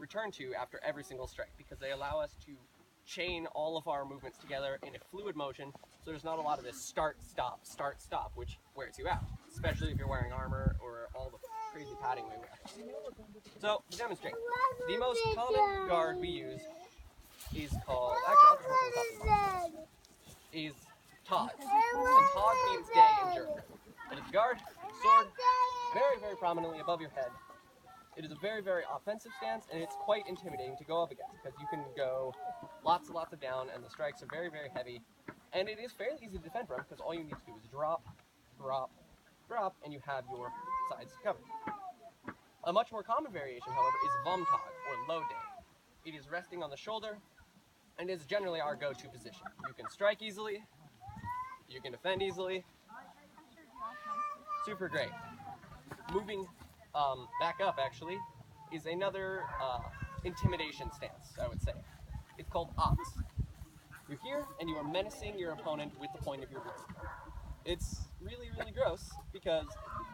return to after every single strike, because they allow us to chain all of our movements together in a fluid motion, so there's not a lot of this start, stop, which wears you out, especially if you're wearing armor or all the crazy padding we wear. So, to demonstrate, the most common guard we use is called, actually I'll just work on the top of the box, is Tog. And Tog means day in German. It is a guard, sword, very, very prominently above your head. It is a very, very offensive stance, and it's quite intimidating to go up against, because you can go lots and lots of down, and the strikes are very, very heavy. And it is fairly easy to defend from, because all you need to do is drop, and you have your sides covered. A much more common variation, however, is Vomtag, or low day. It is resting on the shoulder, and is generally our go-to position. You can strike easily, you can defend easily. Super great. Moving back up, actually, is another intimidation stance, I would say. It's called Ox. You're here, and you are menacing your opponent with the point of your blade. It's really, really gross, because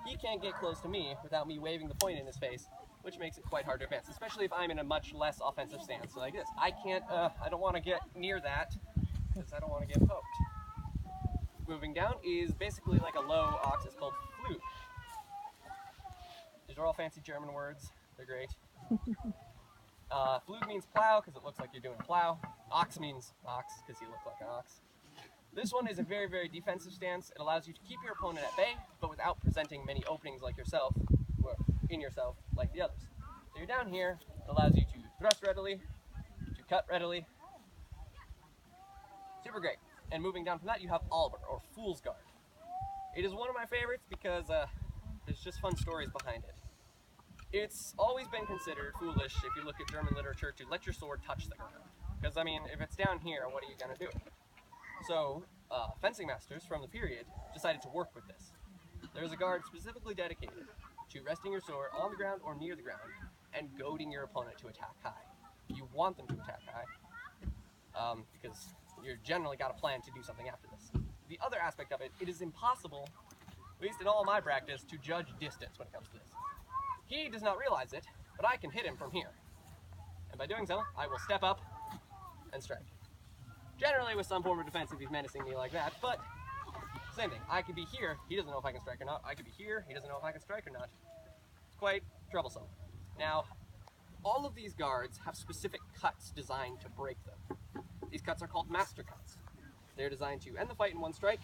he can't get close to me without me waving the point in his face, which makes it quite hard to advance, especially if I'm in a much less offensive stance like this. I don't want to get near that, because I don't want to get poked. Moving down is basically like a low ox. It's called flute. These are all fancy German words. They're great. Flute means plow, because it looks like you're doing a plow. Ox means ox, because you look like an ox. This one is a very, very defensive stance. It allows you to keep your opponent at bay, but without presenting many openings like yourself, or in yourself like the others. So you're down here. It allows you to thrust readily, to cut readily. Super great. And moving down from that, you have Alber, or Fool's Guard. It is one of my favorites because there's just fun stories behind it. It's always been considered foolish, if you look at German literature, to let your sword touch the ground. Because, I mean, if it's down here, what are you going to do? So, fencing masters from the period decided to work with this. There's a guard specifically dedicated to resting your sword on the ground or near the ground and goading your opponent to attack high. You want them to attack high, because you've generally got a plan to do something after this. The other aspect of it, it is impossible, at least in all my practice, to judge distance when it comes to this. He does not realize it, but I can hit him from here. And by doing so, I will step up and strike. Generally with some form of defense if he's menacing me like that, but same thing. I could be here, he doesn't know if I can strike or not. I could be here, he doesn't know if I can strike or not. It's quite troublesome. Now, all of these guards have specific cuts designed to break them. These cuts are called master cuts. They're designed to end the fight in one strike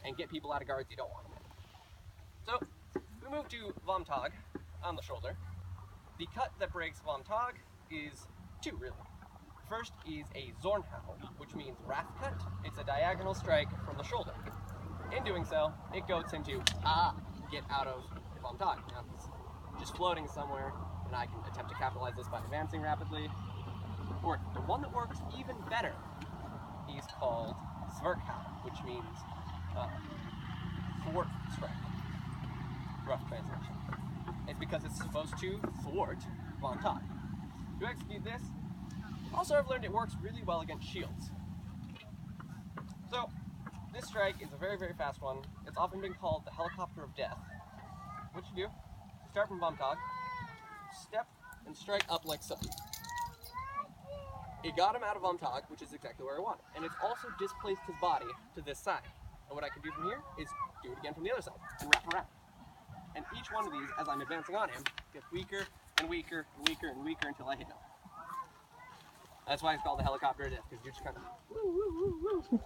and get people out of guards you don't want them in. So, we move to Vomtag on the shoulder. The cut that breaks Vomtag is two, really. First is a Zornhau, which means wrath cut. It's a diagonal strike from the shoulder. In doing so, it goads him to, get out of Vomtag. Now, he's just floating somewhere, and I can attempt to capitalize this by advancing rapidly. Or the one that works even better is called Zwerkhau, which means thwart strike. Rough translation. It's because it's supposed to thwart Vomtag. To execute this, also I've learned it works really well against shields. So, this strike is a very, very fast one. It's often been called the helicopter of death. What you do, you start from Vomtag, step and strike up like so. It got him out of Vomtag, which is exactly where I want it. And it's also displaced his body to this side. And what I can do from here is do it again from the other side and wrap around. And each one of these, as I'm advancing on him, gets weaker and weaker and weaker and weaker until I hit him. That's why it's called the helicopter of death, because you're just kind of woo, woo, woo, woo.